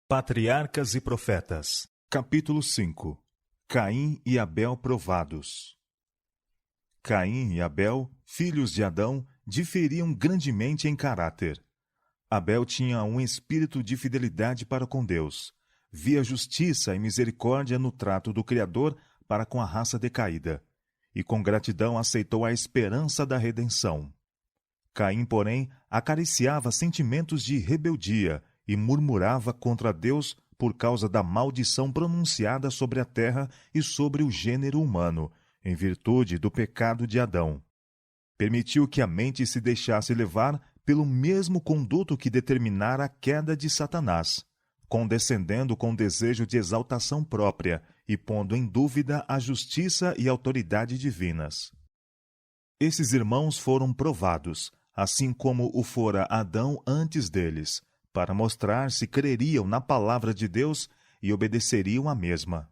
Patriarcas e Profetas. Capítulo 5. Caim e Abel provados. Caim e Abel, filhos de Adão, diferiam grandemente em caráter. Abel tinha um espírito de fidelidade para com Deus. Via justiça e misericórdia no trato do Criador para com a raça decaída, e com gratidão aceitou a esperança da redenção. Caim, porém, acariciava sentimentos de rebeldia e murmurava contra Deus por causa da maldição pronunciada sobre a terra e sobre o gênero humano, em virtude do pecado de Adão. Permitiu que a mente se deixasse levar pelo mesmo conduto que determinara a queda de Satanás, condescendendo com desejo de exaltação própria e pondo em dúvida a justiça e autoridade divinas. Esses irmãos foram provados, assim como o fora Adão antes deles, para mostrar se creriam na palavra de Deus e obedeceriam à mesma.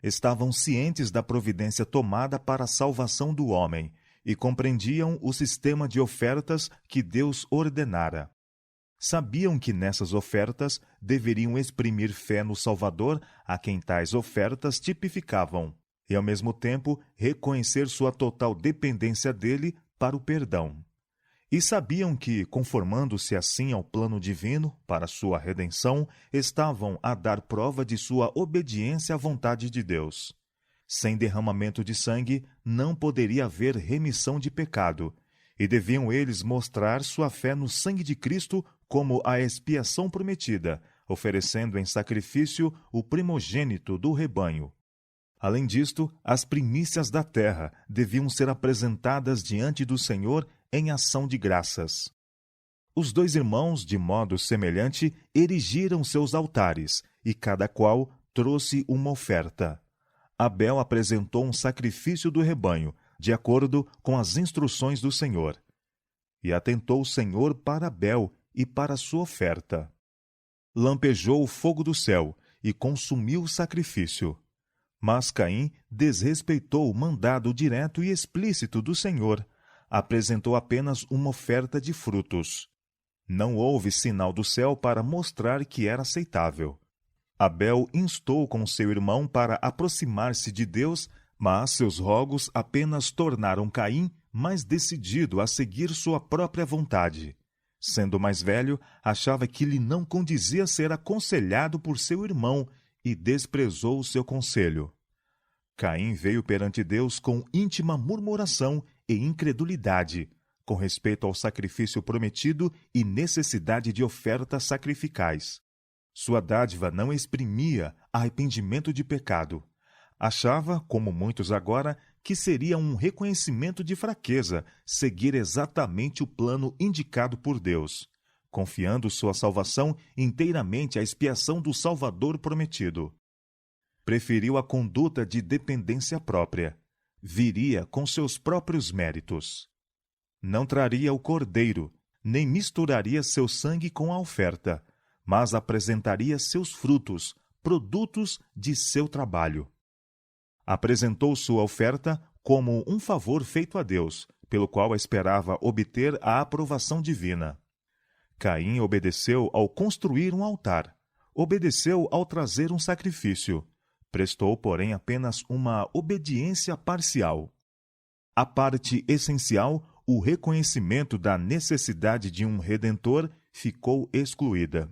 Estavam cientes da providência tomada para a salvação do homem e compreendiam o sistema de ofertas que Deus ordenara. Sabiam que nessas ofertas deveriam exprimir fé no Salvador, a quem tais ofertas tipificavam, e ao mesmo tempo reconhecer sua total dependência dele para o perdão. E sabiam que, conformando-se assim ao plano divino para sua redenção, estavam a dar prova de sua obediência à vontade de Deus. Sem derramamento de sangue, não poderia haver remissão de pecado, e deviam eles mostrar sua fé no sangue de Cristo como a expiação prometida, oferecendo em sacrifício o primogênito do rebanho. Além disto, as primícias da terra deviam ser apresentadas diante do Senhor em ação de graças. Os dois irmãos, de modo semelhante, erigiram seus altares, e cada qual trouxe uma oferta. Abel apresentou um sacrifício do rebanho, de acordo com as instruções do Senhor. E atentou o Senhor para Abel e para sua oferta. Lampejou o fogo do céu e consumiu o sacrifício. Mas Caim desrespeitou o mandado direto e explícito do Senhor. Apresentou apenas uma oferta de frutos. Não houve sinal do céu para mostrar que era aceitável. Abel instou com seu irmão para aproximar-se de Deus, mas seus rogos apenas tornaram Caim mais decidido a seguir sua própria vontade. Sendo mais velho, achava que lhe não condizia ser aconselhado por seu irmão e desprezou o seu conselho. Caim veio perante Deus com íntima murmuração e incredulidade, com respeito ao sacrifício prometido e necessidade de ofertas sacrificais. Sua dádiva não exprimia arrependimento de pecado. Achava, como muitos agora, que seria um reconhecimento de fraqueza seguir exatamente o plano indicado por Deus, confiando sua salvação inteiramente à expiação do Salvador prometido. Preferiu a conduta de dependência própria. Viria com seus próprios méritos. Não traria o cordeiro, nem misturaria seu sangue com a oferta, mas apresentaria seus frutos, produtos de seu trabalho. Apresentou sua oferta como um favor feito a Deus, pelo qual esperava obter a aprovação divina. Caim obedeceu ao construir um altar, obedeceu ao trazer um sacrifício, prestou, porém, apenas uma obediência parcial. A parte essencial, o reconhecimento da necessidade de um Redentor, ficou excluída.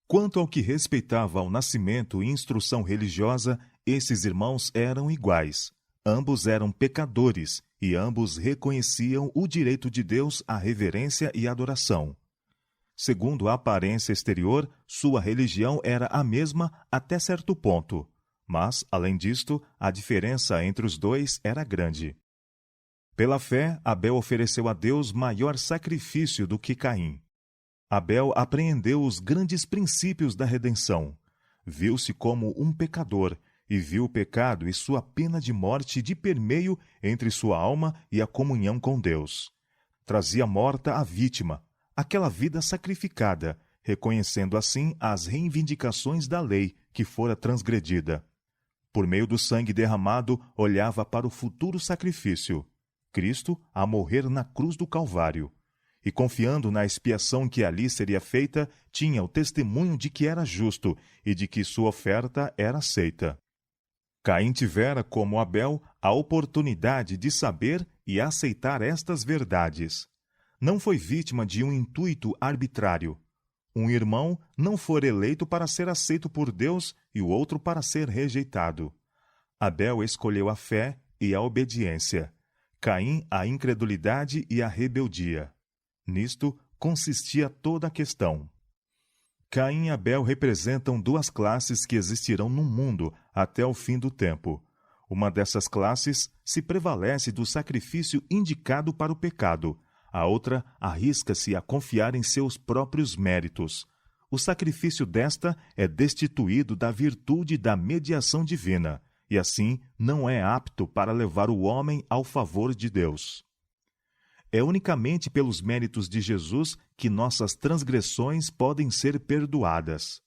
Quanto ao que respeitava ao nascimento e instrução religiosa, esses irmãos eram iguais. Ambos eram pecadores e ambos reconheciam o direito de Deus à reverência e adoração. Segundo a aparência exterior, sua religião era a mesma até certo ponto. Mas, além disto, a diferença entre os dois era grande. Pela fé, Abel ofereceu a Deus maior sacrifício do que Caim. Abel apreendeu os grandes princípios da redenção. Viu-se como um pecador e viu o pecado e sua pena de morte de permeio entre sua alma e a comunhão com Deus. Trazia morta a vítima, aquela vida sacrificada, reconhecendo assim as reivindicações da lei que fora transgredida. Por meio do sangue derramado, olhava para o futuro sacrifício, Cristo a morrer na cruz do Calvário, e confiando na expiação que ali seria feita, tinha o testemunho de que era justo e de que sua oferta era aceita. Caim tivera, como Abel, a oportunidade de saber e aceitar estas verdades. Não foi vítima de um intuito arbitrário. Um irmão não for eleito para ser aceito por Deus e o outro para ser rejeitado. Abel escolheu a fé e a obediência. Caim, a incredulidade e a rebeldia. Nisto consistia toda a questão. Caim e Abel representam duas classes que existirão no mundo até o fim do tempo. Uma dessas classes se prevalece do sacrifício indicado para o pecado. A outra arrisca-se a confiar em seus próprios méritos. O sacrifício desta é destituído da virtude da mediação divina, e assim não é apto para levar o homem ao favor de Deus. É unicamente pelos méritos de Jesus que nossas transgressões podem ser perdoadas.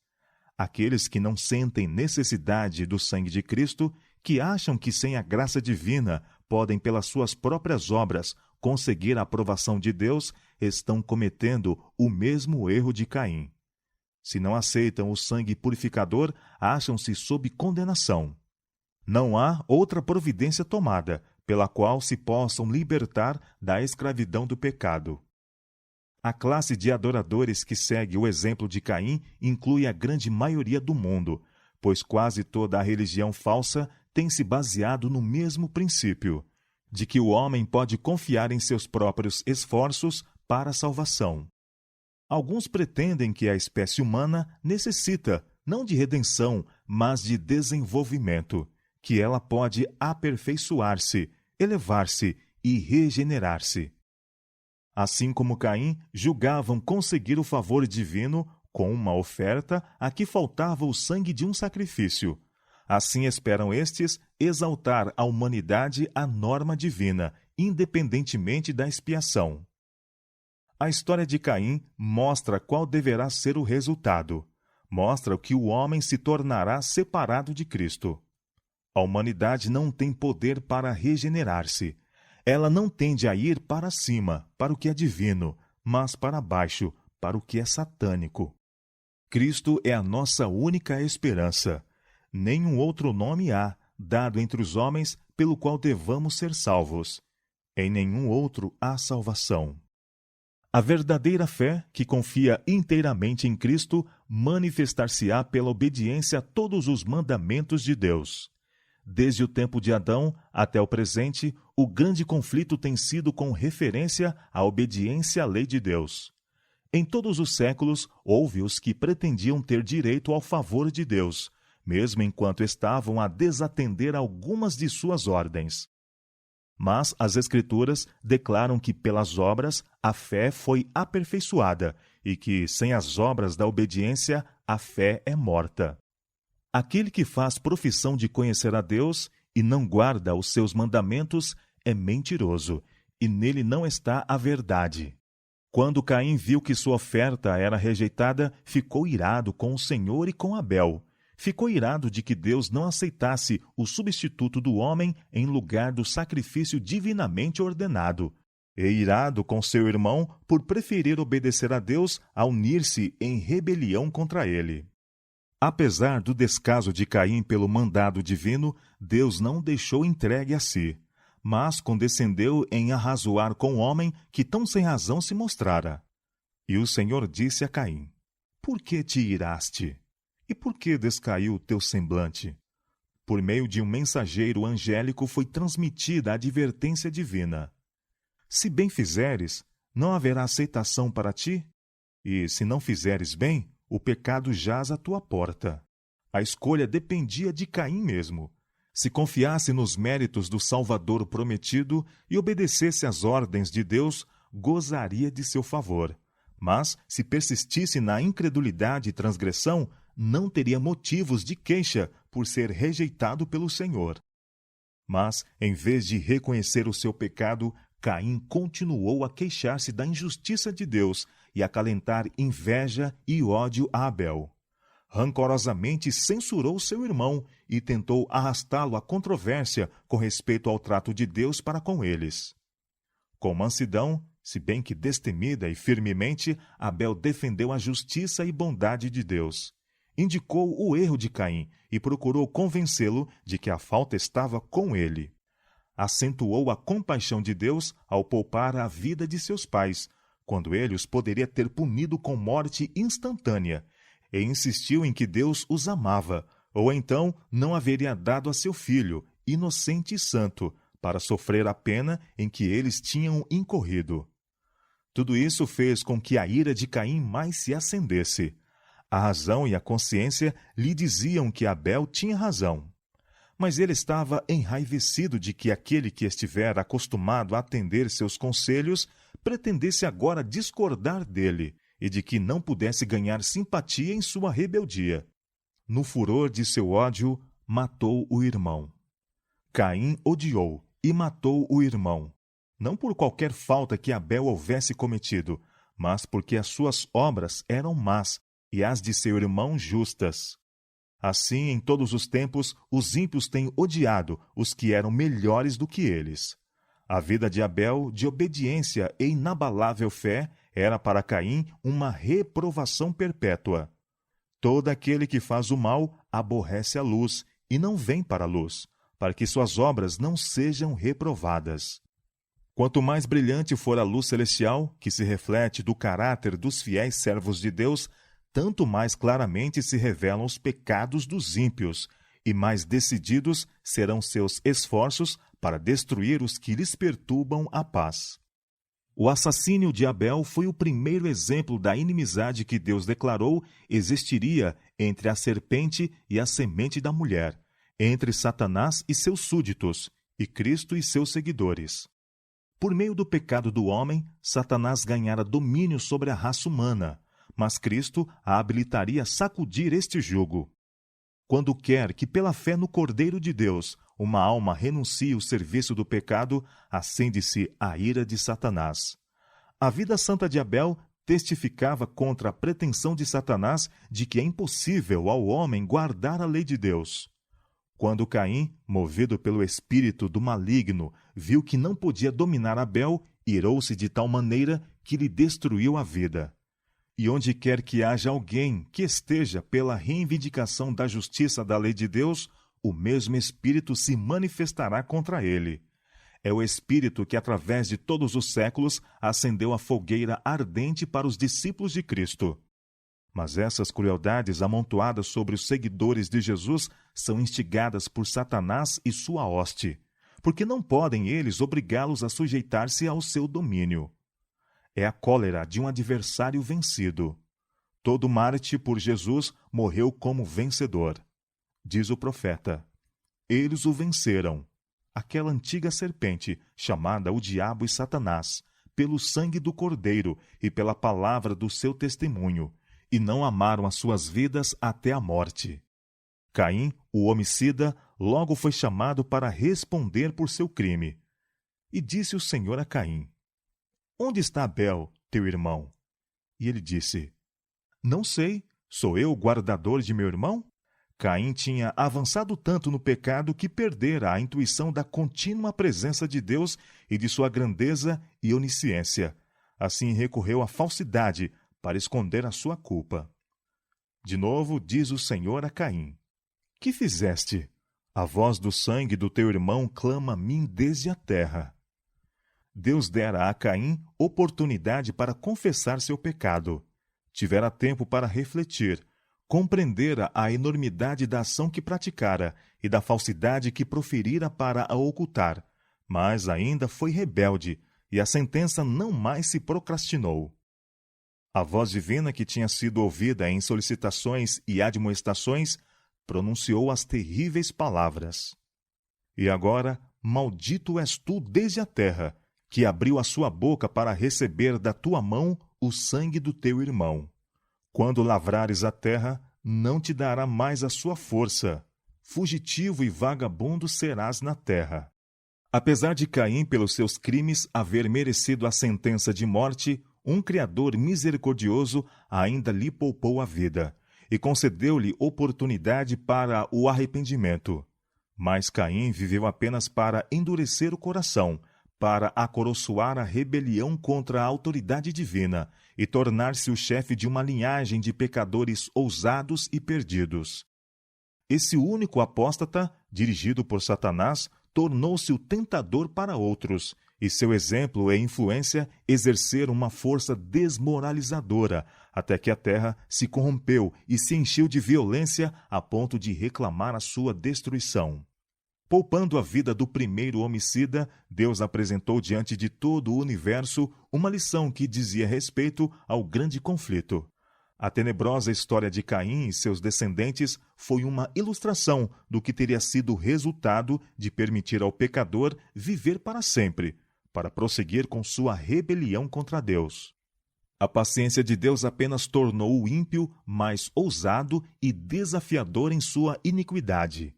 Aqueles que não sentem necessidade do sangue de Cristo, que acham que sem a graça divina podem pelas suas próprias obras conseguir a aprovação de Deus, estão cometendo o mesmo erro de Caim. Se não aceitam o sangue purificador, acham-se sob condenação. Não há outra providência tomada, pela qual se possam libertar da escravidão do pecado. A classe de adoradores que segue o exemplo de Caim inclui a grande maioria do mundo, pois quase toda a religião falsa tem se baseado no mesmo princípio, de que o homem pode confiar em seus próprios esforços para a salvação. Alguns pretendem que a espécie humana necessita, não de redenção, mas de desenvolvimento, que ela pode aperfeiçoar-se, elevar-se e regenerar-se. Assim como Caim, julgavam conseguir o favor divino com uma oferta a que faltava o sangue de um sacrifício. Assim esperam estes exaltar a humanidade à norma divina, independentemente da expiação. A história de Caim mostra qual deverá ser o resultado. Mostra que o homem se tornará separado de Cristo. A humanidade não tem poder para regenerar-se. Ela não tende a ir para cima, para o que é divino, mas para baixo, para o que é satânico. Cristo é a nossa única esperança. Nenhum outro nome há, dado entre os homens, pelo qual devamos ser salvos. Em nenhum outro há salvação. A verdadeira fé, que confia inteiramente em Cristo, manifestar-se-á pela obediência a todos os mandamentos de Deus. Desde o tempo de Adão até o presente, o grande conflito tem sido com referência à obediência à lei de Deus. Em todos os séculos, houve os que pretendiam ter direito ao favor de Deus, mesmo enquanto estavam a desatender algumas de suas ordens. Mas as Escrituras declaram que pelas obras a fé foi aperfeiçoada e que, sem as obras da obediência, a fé é morta. Aquele que faz profissão de conhecer a Deus e não guarda os seus mandamentos é mentiroso, e nele não está a verdade. Quando Caim viu que sua oferta era rejeitada, ficou irado com o Senhor e com Abel. Ficou irado de que Deus não aceitasse o substituto do homem em lugar do sacrifício divinamente ordenado. E irado com seu irmão por preferir obedecer a Deus a unir-se em rebelião contra ele. Apesar do descaso de Caim pelo mandado divino, Deus não o deixou entregue a si, mas condescendeu em arrazoar com o homem que tão sem razão se mostrara. E o Senhor disse a Caim: Por que te iraste? E por que descaiu o teu semblante? Por meio de um mensageiro angélico foi transmitida a advertência divina. Se bem fizeres, não haverá aceitação para ti? E se não fizeres bem, o pecado jaz à tua porta. A escolha dependia de Caim mesmo. Se confiasse nos méritos do Salvador prometido e obedecesse às ordens de Deus, gozaria de seu favor. Mas, se persistisse na incredulidade e transgressão, não teria motivos de queixa por ser rejeitado pelo Senhor. Mas, em vez de reconhecer o seu pecado, Caim continuou a queixar-se da injustiça de Deus e acalentar inveja e ódio a Abel. Rancorosamente censurou seu irmão e tentou arrastá-lo à controvérsia com respeito ao trato de Deus para com eles. Com mansidão, Se bem que destemida e firmemente, Abel defendeu a justiça e bondade de Deus. Indicou o erro de Caim e procurou convencê-lo de que a falta estava com ele. Acentuou a compaixão de Deus ao poupar a vida de seus pais, quando ele os poderia ter punido com morte instantânea, e insistiu em que Deus os amava, ou então não haveria dado a seu filho, inocente e santo, para sofrer a pena em que eles tinham incorrido. Tudo isso fez com que a ira de Caim mais se acendesse. A razão e a consciência lhe diziam que Abel tinha razão. Mas ele estava enraivecido de que aquele que estivera acostumado a atender seus conselhos pretendesse agora discordar dele e de que não pudesse ganhar simpatia em sua rebeldia. No furor de seu ódio, matou o irmão. Caim odiou e matou o irmão, não por qualquer falta que Abel houvesse cometido, mas porque as suas obras eram más e as de seu irmão justas. Assim, em todos os tempos, os ímpios têm odiado os que eram melhores do que eles. A vida de Abel, de obediência e inabalável fé, era para Caim uma reprovação perpétua. Todo aquele que faz o mal aborrece a luz e não vem para a luz, para que suas obras não sejam reprovadas. Quanto mais brilhante for a luz celestial, que se reflete do caráter dos fiéis servos de Deus, tanto mais claramente se revelam os pecados dos ímpios, e mais decididos serão seus esforços para destruir os que lhes perturbam a paz. O assassínio de Abel foi o primeiro exemplo da inimizade que Deus declarou existiria entre a serpente e a semente da mulher, entre Satanás e seus súditos, e Cristo e seus seguidores. Por meio do pecado do homem, Satanás ganhara domínio sobre a raça humana, mas Cristo a habilitaria a sacudir este jugo. Quando quer que, pela fé no Cordeiro de Deus, uma alma renuncie o serviço do pecado, acende-se a ira de Satanás. A vida santa de Abel testificava contra a pretensão de Satanás de que é impossível ao homem guardar a lei de Deus. Quando Caim, movido pelo espírito do maligno, viu que não podia dominar Abel, irou-se de tal maneira que lhe destruiu a vida. E onde quer que haja alguém que esteja pela reivindicação da justiça da lei de Deus, o mesmo Espírito se manifestará contra ele. É o Espírito que, através de todos os séculos, acendeu a fogueira ardente para os discípulos de Cristo. Mas essas crueldades amontoadas sobre os seguidores de Jesus são instigadas por Satanás e sua hoste, porque não podem eles obrigá-los a sujeitar-se ao seu domínio. É a cólera de um adversário vencido. Todo mártir por Jesus morreu como vencedor. Diz o profeta: eles o venceram, aquela antiga serpente, chamada o Diabo e Satanás, pelo sangue do Cordeiro e pela palavra do seu testemunho, e não amaram as suas vidas até a morte. Caim, o homicida, logo foi chamado para responder por seu crime. E disse o Senhor a Caim: onde está Abel, teu irmão? E ele disse: não sei, sou eu o guardador de meu irmão? Caim tinha avançado tanto no pecado que perdera a intuição da contínua presença de Deus e de sua grandeza e onisciência. Assim recorreu à falsidade para esconder a sua culpa. De novo diz o Senhor a Caim: que fizeste? A voz do sangue do teu irmão clama a mim desde a terra. Deus dera a Caim oportunidade para confessar seu pecado. Tivera tempo para refletir, compreendera a enormidade da ação que praticara e da falsidade que proferira para a ocultar, mas ainda foi rebelde, e a sentença não mais se procrastinou. A voz divina que tinha sido ouvida em solicitações e admoestações pronunciou as terríveis palavras: e agora, maldito és tu desde a terra, que abriu a sua boca para receber da tua mão o sangue do teu irmão. Quando lavrares a terra, não te dará mais a sua força. Fugitivo e vagabundo serás na terra. Apesar de Caim, pelos seus crimes, haver merecido a sentença de morte, um Criador misericordioso ainda lhe poupou a vida e concedeu-lhe oportunidade para o arrependimento. Mas Caim viveu apenas para endurecer o coração, para acoroçoar a rebelião contra a autoridade divina e tornar-se o chefe de uma linhagem de pecadores ousados e perdidos. Esse único apóstata, dirigido por Satanás, tornou-se o tentador para outros, e seu exemplo e influência exerceram uma força desmoralizadora, até que a terra se corrompeu e se encheu de violência a ponto de reclamar a sua destruição. Poupando a vida do primeiro homicida, Deus apresentou diante de todo o universo uma lição que dizia respeito ao grande conflito. A tenebrosa história de Caim e seus descendentes foi uma ilustração do que teria sido o resultado de permitir ao pecador viver para sempre, para prosseguir com sua rebelião contra Deus. A paciência de Deus apenas tornou o ímpio mais ousado e desafiador em sua iniquidade.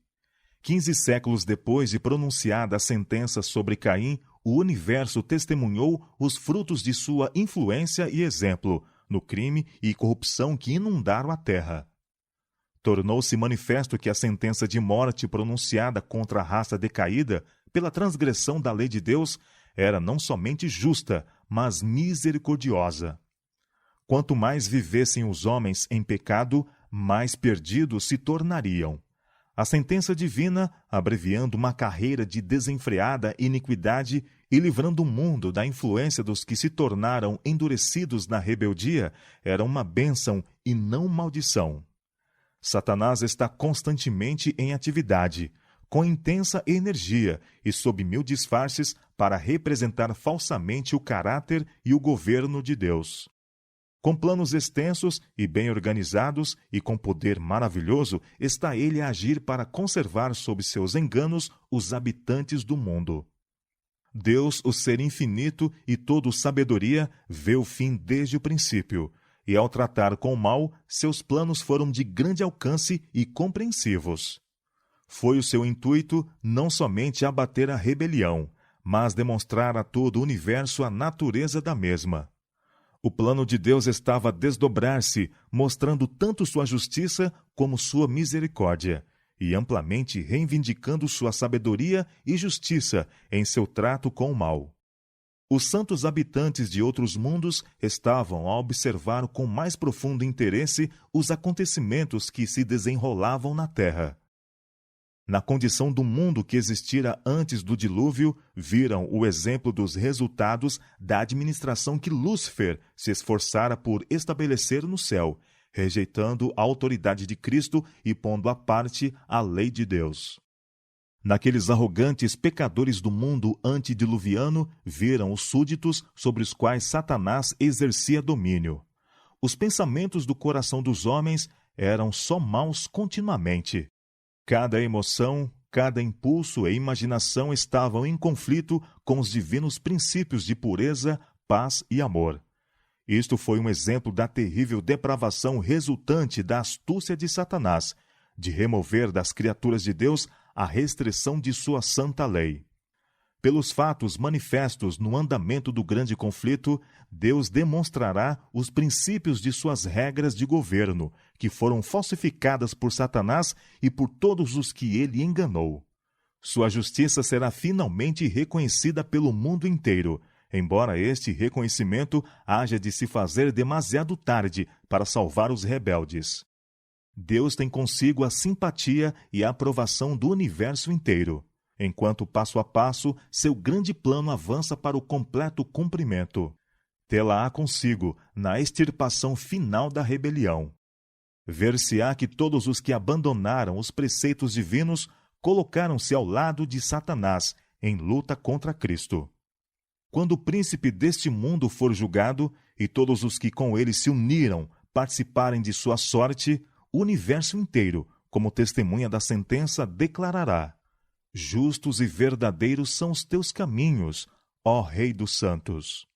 15 séculos depois de pronunciada a sentença sobre Caim, o universo testemunhou os frutos de sua influência e exemplo no crime e corrupção que inundaram a terra. Tornou-se manifesto que a sentença de morte pronunciada contra a raça decaída pela transgressão da lei de Deus era não somente justa, mas misericordiosa. Quanto mais vivessem os homens em pecado, mais perdidos se tornariam. A sentença divina, abreviando uma carreira de desenfreada iniquidade e livrando o mundo da influência dos que se tornaram endurecidos na rebeldia, era uma bênção e não maldição. Satanás está constantemente em atividade, com intensa energia e sob mil disfarces para representar falsamente o caráter e o governo de Deus. Com planos extensos e bem organizados e com poder maravilhoso, está ele a agir para conservar sob seus enganos os habitantes do mundo. Deus, o ser infinito e todo sabedoria, vê o fim desde o princípio, e ao tratar com o mal, seus planos foram de grande alcance e compreensivos. Foi o seu intuito não somente abater a rebelião, mas demonstrar a todo o universo a natureza da mesma. O plano de Deus estava a desdobrar-se, mostrando tanto sua justiça como sua misericórdia, e amplamente reivindicando sua sabedoria e justiça em seu trato com o mal. Os santos habitantes de outros mundos estavam a observar com mais profundo interesse os acontecimentos que se desenrolavam na terra. Na condição do mundo que existira antes do dilúvio, viram o exemplo dos resultados da administração que Lúcifer se esforçara por estabelecer no céu, rejeitando a autoridade de Cristo e pondo à parte a lei de Deus. Naqueles arrogantes pecadores do mundo antediluviano, viram os súditos sobre os quais Satanás exercia domínio. Os pensamentos do coração dos homens eram só maus continuamente. Cada emoção, cada impulso e imaginação estavam em conflito com os divinos princípios de pureza, paz e amor. Isto foi um exemplo da terrível depravação resultante da astúcia de Satanás, de remover das criaturas de Deus a restrição de sua santa lei. Pelos fatos manifestos no andamento do grande conflito, Deus demonstrará os princípios de suas regras de governo, que foram falsificadas por Satanás e por todos os que ele enganou. Sua justiça será finalmente reconhecida pelo mundo inteiro, embora este reconhecimento haja de se fazer demasiado tarde para salvar os rebeldes. Deus tem consigo a simpatia e a aprovação do universo inteiro, enquanto passo a passo seu grande plano avança para o completo cumprimento. Tê-la-á consigo na extirpação final da rebelião. Ver-se-á que todos os que abandonaram os preceitos divinos colocaram-se ao lado de Satanás em luta contra Cristo. Quando o príncipe deste mundo for julgado e todos os que com ele se uniram participarem de sua sorte, o universo inteiro, como testemunha da sentença, declarará: justos e verdadeiros são os teus caminhos, ó Rei dos Santos.